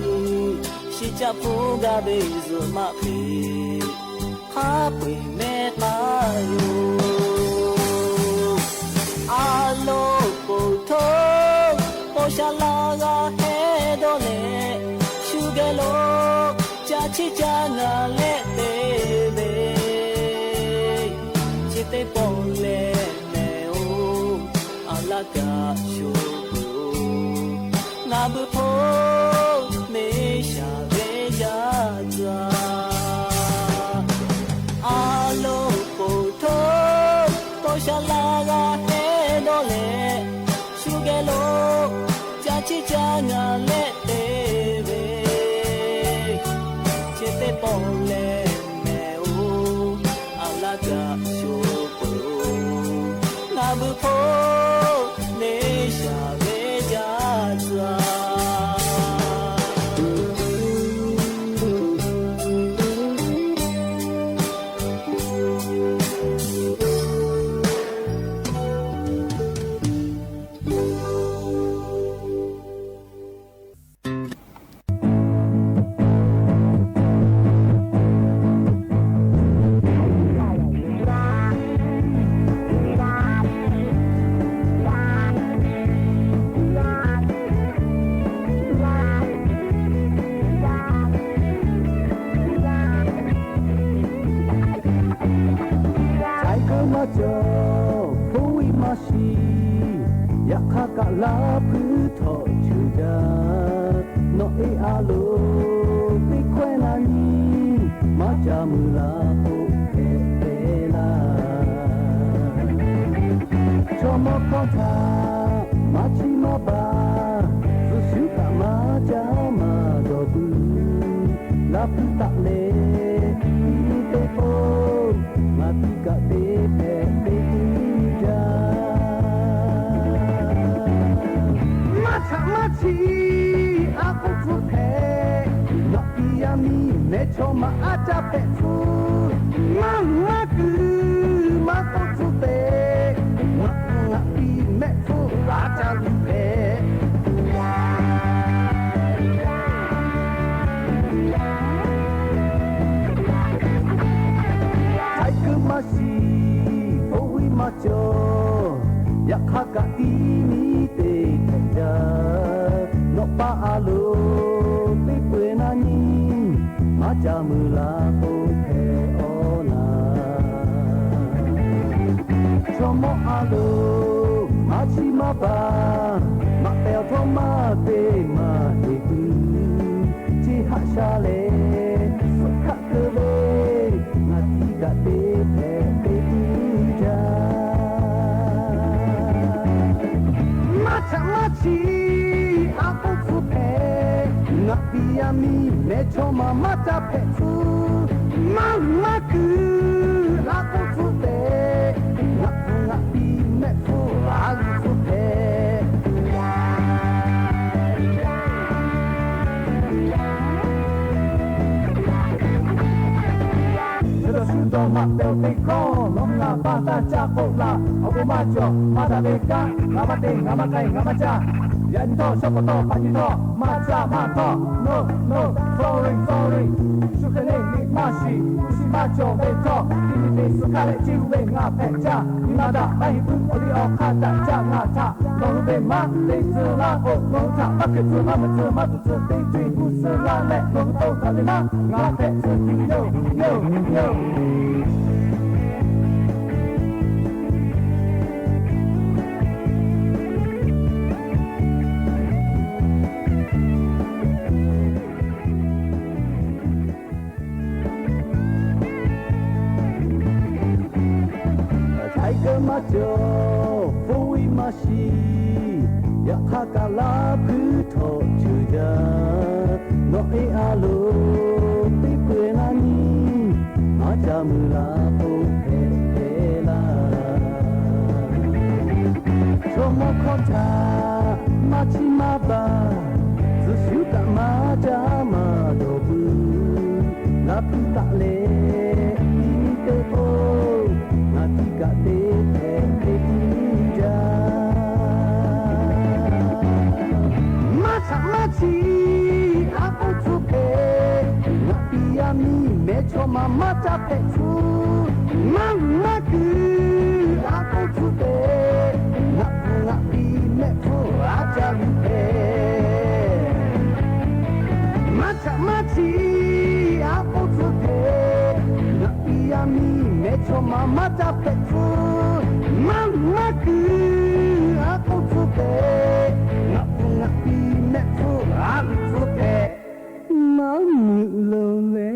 ชิจับฟูกาเบซุมาเพคาปุยเมตาโยอาโลปุโทโอชาลากาเฮโดเลชูเกโลchicha nga le te be chite pole me o alaga sho na bu tho me sha be ja za alo po tho to sha la ga he do le shu ge lo cha chicha nga le te be chite pole me o alaga sho na bu tho ne sha be ja za กะลาพื้นทอชื่อยาโนเออาโลติแควนานีมาจามุลาโอเอเตลาชมโคทามาชิมาบาสุสุกะมาจามาโดบุลาพุตะเลอิเตโอมาติกะเตเปเตจามาชะมาชีอากุทุเพนักปิยามีเมโชมาอาจาเปฟูมามากุมากุทุเปนักปิเมฟูอาจาลุเปมาชีโอวิมาโจอยากฮักกะอีมีเตเตจานปาอาโลติเปนานีมาจามุลาโอเทโอนาชมอาโลมาชิมาบามาเตลโทมาเตมาเอกุจิฮัชาเลสุขะเกเวนาติกะเตมาชีอากุฟุเพนักปิยามีเมโชมามาจาเพฟูมามากุอากุฟุเพนักปิเมฟูอากุฟุเพSundo mateo tiko longa bata chakola obumacho madabeka ngamate ngamakai ngamacha yanto sokoto patito macha mato no sorry shukane ni mashi ushimacho beto kinite sukare chiwe nga pecha imada mahibu odi okata cha ngata lorube ma leizula o lota paketu mamatsu matsu teitui usula le loto kalima nga pecha yo Macho, fui mashi, ya hakala puto chuja, no e alo, tipe nani, macha mula o pela. Chomo kota, machi maba, sushuka macha madobu, la puta le, imite o, natika te. Machi aku tupe napi ami mecho mama tape tu mama ku aku tupe napi mecho aja lupe machi aku tupe napi ami mecho mama tape tu mama ku aku tupe napi mecho aja lupe mamu lole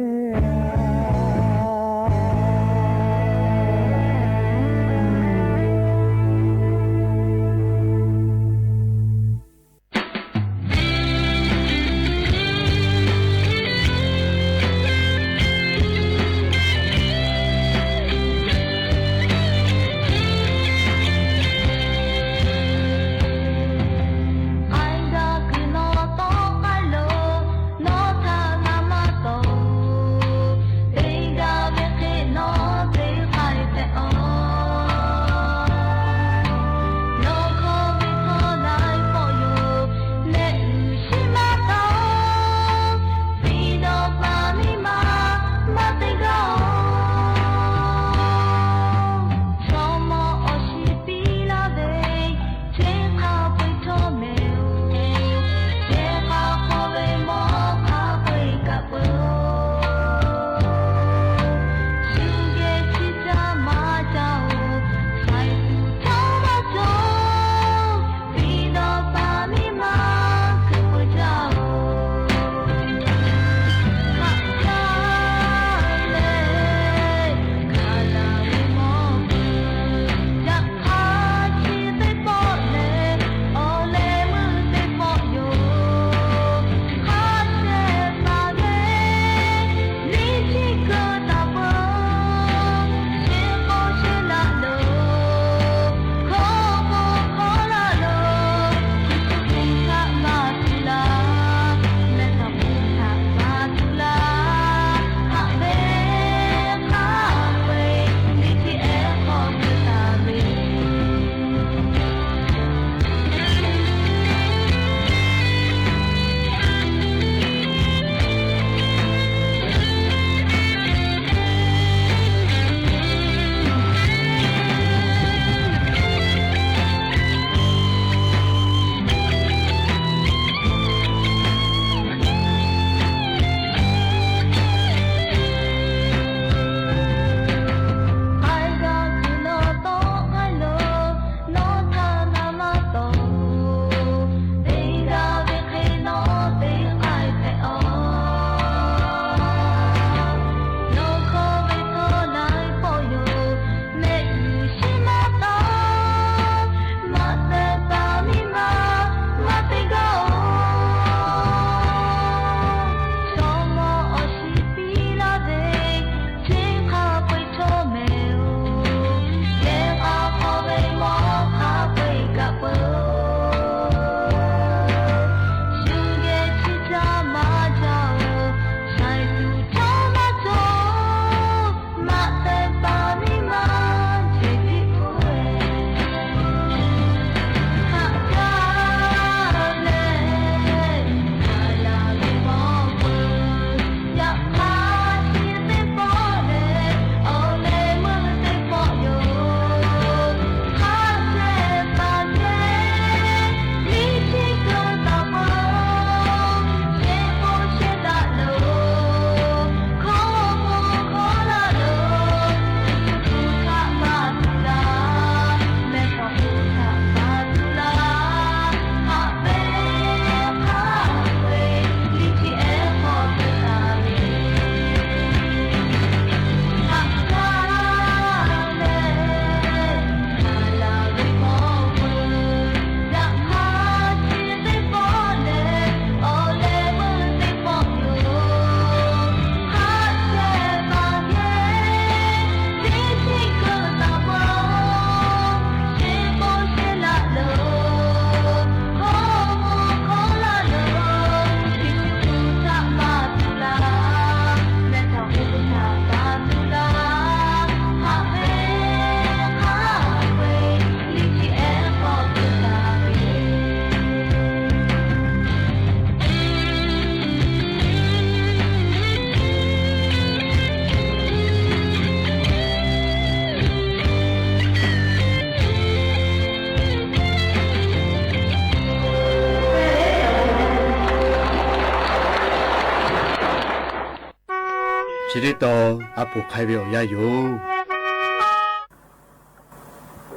chỉ để to áp buộc hai biểu gia dụ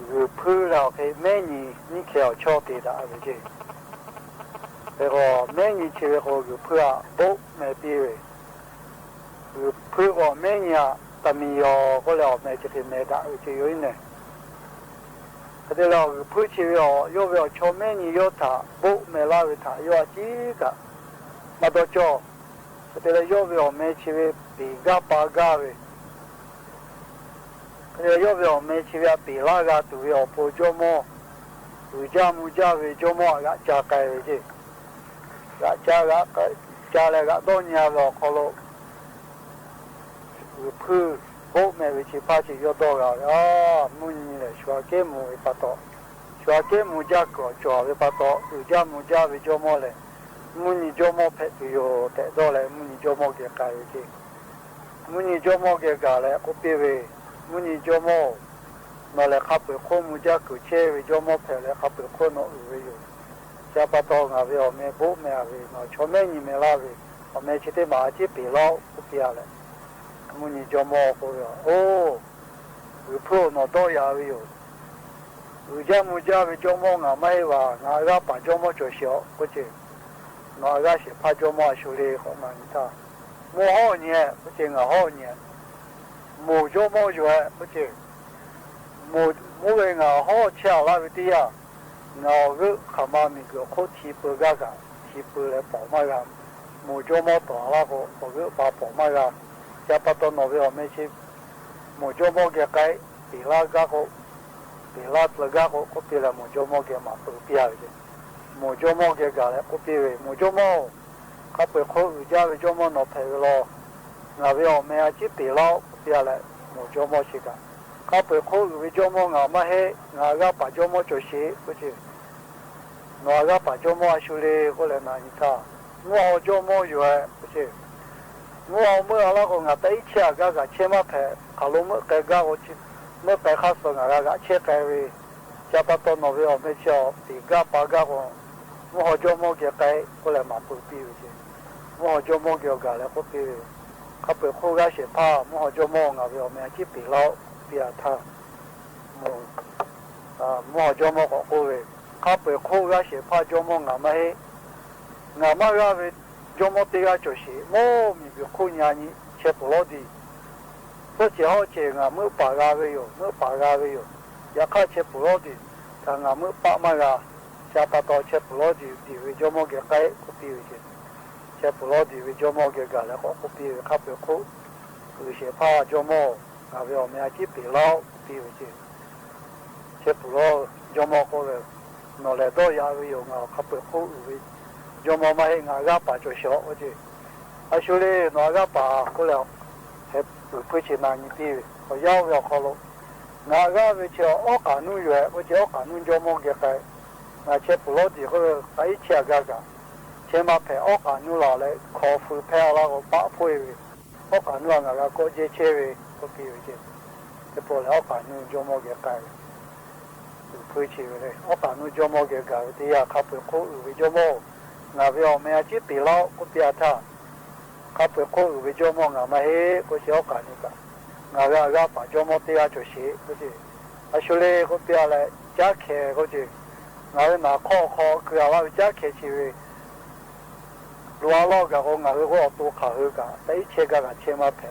คือพืชเราคือแม่นี่เขียวชอบตีดาไปจีแต่ก็แม่นี่ชีวิตเขาคือเพื่อปุ๊บแม่ปีเลยคือเพื่อว่าแม่เนี่ยแต่มียอก็แล้วแม่จะเป็นแม่ดาไปจีอยู่เนี่ยแต่เราคือพืชชีวิตเราโยบชอบแม่นี่โยธาปุ๊บแม่ลาไปถ่ายโยจีกะมาตัวจ่อแต่เราโยบแม่ชีวิตปีกาปากาไป要不要买起来比那个都要不琢磨，有家没家为琢磨个家改为去，家那个多年了好了，有铺后面为去把去要多了啊，每年嘞说给没为不到，说给没家个做为不到，有家没家为琢磨嘞，每年琢磨拍就要得到嘞，每年琢磨给改为去，每年琢磨给改嘞，我别为。每年周末，拿来卡贝库木家狗车为周末陪来卡贝库那为有，下巴刀啊为我们不买为那全面你们那为，我们去的马去比老不比了，每年周末回来哦，有铺那多也为有，有家木家为周末啊买话，那个把周末做小，不是，那个是怕周末修理好嘛你看，没好年不是啊好年。冇做冇做不是，冇为我好吃那个地啊，我个他妈那个好提拨个个，提拨来宝马个，冇做冇打那个，我个把宝马个，加把到那边我们去，冇做冇个改，比那个好，比那个好，我比了冇做冇个嘛不比啊的，冇做冇个个嘞，我比为冇做冇，他不好人家为做冇那陪了，那边我们去比了。下来，我做么事个？他背后为做么我们嘿，我个把做么做些，不是？我个把做么修理过来那你看，我做么有哎，不是？我没有那个我第一次个车嘛拍，卡路么个我去，没拍卡手个车开为，加把到那边我们叫比个把个我做么个开过来嘛不比不是？我做么个个来不比。他背后个些怕，我好做梦啊！我们去比老比啊他，我好做梦好好的。他背后个些怕做梦啊么个为做梦对个就是，我咪个苦年你吃不落的，不只好吃啊，没把个为有，没把个为有，也看吃不落的，但啊没把嘛个，下把到吃不落的，地为做梦个改不比为些。吃不落地为做么个个来，我不比他不苦，有些怕做么，啊为我们去比老比为些，吃不落做么好了，拿来多也会有啊，他不苦为做么嘛，那个把做小我就，啊所以那个把过了，还不去拿你比，我要好了，那个为叫我干农园，我叫干农做么个个，那吃不落地或者还吃个个。前嘛陪我干努老来，考ful陪那个把配位，我干努那个国际车位不比为些，这不来我干努做么个改，配车位嘞，我干努做么个改，第二他不考为做么，那边我们去比老不比他，他不考为做么，我们嘿不是我干努个，那个把做么第二就是不是，啊所以我比来加开我就，那个拿考个那加开车位。如果老个我我多考好个，第一车个车嘛平，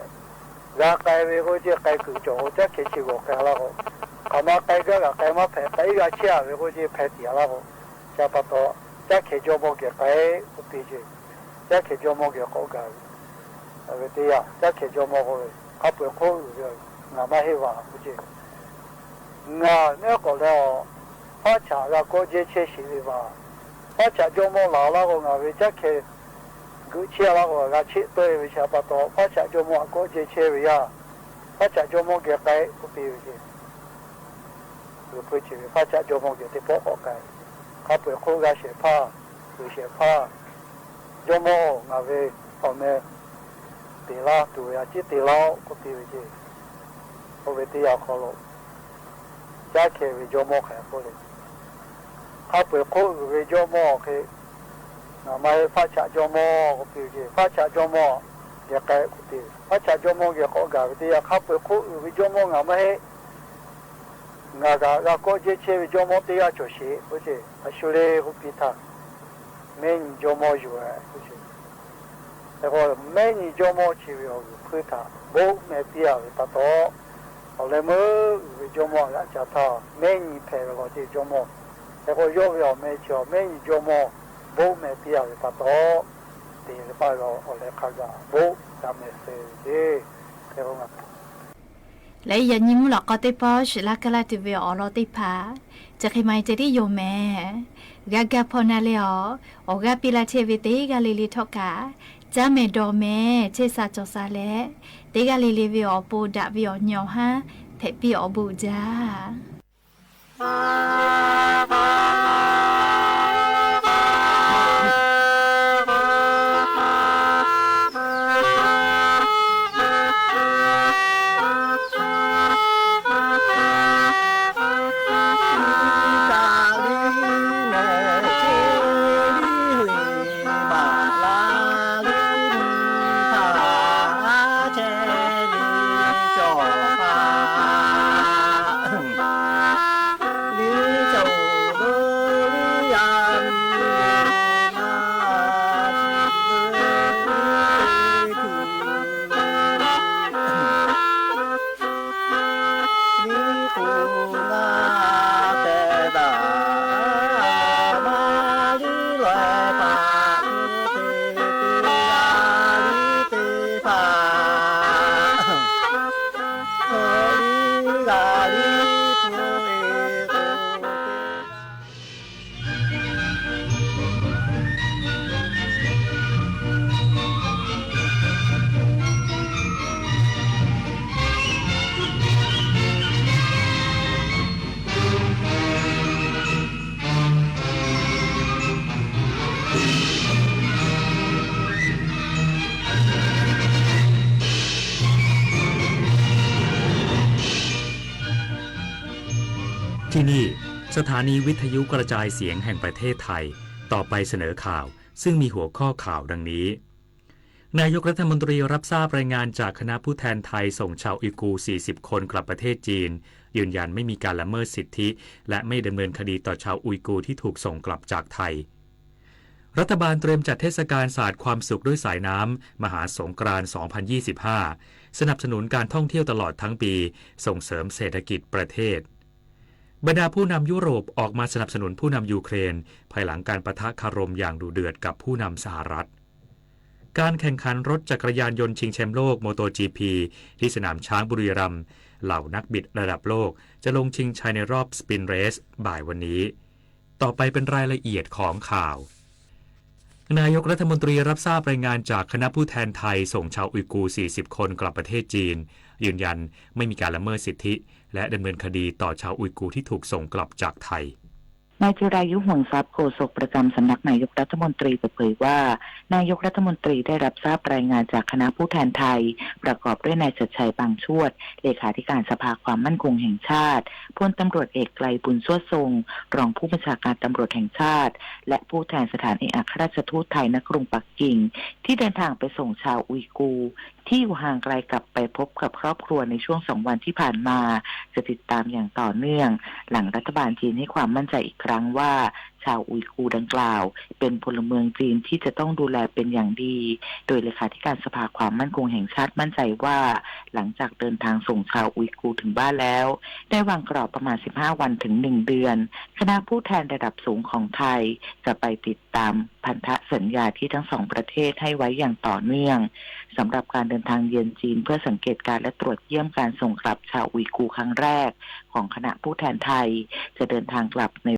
然改为我就改工作，我再开始我改了个，他妈改个改嘛平，第一个车为我就排第二了个，差不多，再开就冇个改不比起，再开就冇个好个，个对呀，再开就冇好个，他不好个，我嘛希望不是，那个了，发车个国际车是的吧，发车就冇老了个，我为再开。cứ chia là của gà chết tôi với cha bà tổ phát trả cho mọi cô chế chế với ya phát trả cho mọi cái của bì với rồi phải chỉ phát trả cho mọi cái bỏ họ cái các bữa cô gà sẽ pha rồi sẽ pha cho mọi ngà về họ mẹ tỷ la tuổi à chỉ tỷ lao của bì với họ về tỷ à khó lắm giá kề với cho mọi cái cô này các bữa cô về cho mọi cái mà phát trả cho mò có biểu gì phát trả cho mò ya kai ku ti a cha jo mo ge ko ga ti ya kha pe ku vi jo mo nga ma he nga ga ko je che vi jo mo ti ya cho shi bu che a shu le ku pi ta me ni jo mo ju a bu che e ko me ni jo mo chi vi o ku ta bo me pi ya ta to o le mo vi jo mo la cha ta me ni pe lo ti jo mo e ko yo yo me cho me ni jo mo bo me pi ya ta to ti le pa lo o le kha ga bo ta me se de ke ro nga และยันยิมุหลอกก็ได้พอชลักกะลาติเวอรอได้พาจะใครไม่จะได้โยแม่กากาพอนาเลอโอกาปิลาเทเวเตกาลิลิทอกาจาเมดอแม่เชซาจอซาเลเตกาลิลิเวอปูดะเวอญอฮะเพปีอบูจา ที่นี่สถานีวิทยุกระจายเสียงแห่งประเทศไทยต่อไปเสนอข่าวซึ่งมีหัวข้อข่าวดังนี้นายกรัฐมนตรีรับทราบรายงานจากคณะผู้แทนไทยส่งชาวอุยกูร์40 คนกลับประเทศจีนยืนยันไม่มีการละเมิดสิทธิและไม่ดำเนินคดีต่อชาวอุยกูร์ที่ถูกส่งกลับจากไทยรัฐบาลเตรียมจัดเทศกาลศาสตร์ความสุขด้วยสายน้ำมหาสงกรานต์ 2025 สนับสนุนการท่องเที่ยวตลอดทั้งปีส่งเสริมเศรษฐกิจประเทศบรรดาผู้นำยุโรปออกมาสนับสนุนผู้นำยูเครนภายหลังการปะทะคารมอย่างดุเดือดกับผู้นำสหรัฐการแข่งขันรถจักรยานยนต์ชิงแชมป์โลก MotoGP ที่สนามช้างบุรีรัมย์เหล่านักบิดระดับโลกจะลงชิงชัยในรอบสปินเรสบ่ายวันนี้ต่อไปเป็นรายละเอียดของข่าวนายกรัฐมนตรีรับทราบรายงานจากคณะผู้แทนไทยส่งชาวอุยกูร์40 คนกลับประเทศจีนยืนยันไม่มีการละเมิดสิทธิและดำเนินคดีต่อชาวอุยกูร์ที่ถูกส่งกลับจากไทยนายจิรายุห่วงทรัพย์โฆษกประจำสำนักนายกรัฐมนตรีเปิดเผยว่านายกรัฐมนตรีได้รับทราบรายงานจากคณะผู้แทนไทยประกอบด้วยนายชัดชัยบางชวดเลขาธิการสภาความมั่นคงแห่งชาติพลตำรวจเอกไกลบุญชวดทรงรองผู้บัญชาการตำรวจแห่งชาติและผู้แทนสถานเอกอัครราชทูตไทยณกรุงปักกิ่งที่เดินทางไปส่งชาวอุยกูร์ที่อยู่ห่างไกลกลับไปพบกับครอบครัวในช่วง2 วันที่ผ่านมาจะติดตามอย่างต่อเนื่องหลังรัฐบาลจีนให้ความมั่นใจอีกครั้งว่าชาวอุยกูร์ดังกล่าวเป็นพลเมืองจีนที่จะต้องดูแลเป็นอย่างดีโดยเลขาธิการสภาความมั่นคงแห่งชาติมั่นใจว่าหลังจากเดินทางส่งชาวอุยกูร์ถึงบ้านแล้วได้วางกรอบประมาณ15 วันถึง1 เดือนคณะผู้แทนระดับสูงของไทยจะไปติดตามพันธสัญญาที่ทั้ง2 ประเทศให้ไว้อย่างต่อเนื่องสำหรับการเดินทางเยือนจีนเพื่อสังเกตการและตรวจเยี่ยมการส่งกลับชาวอุยกูร์ครั้งแรกของคณะผู้แทนไทยจะเดินทางกลับใน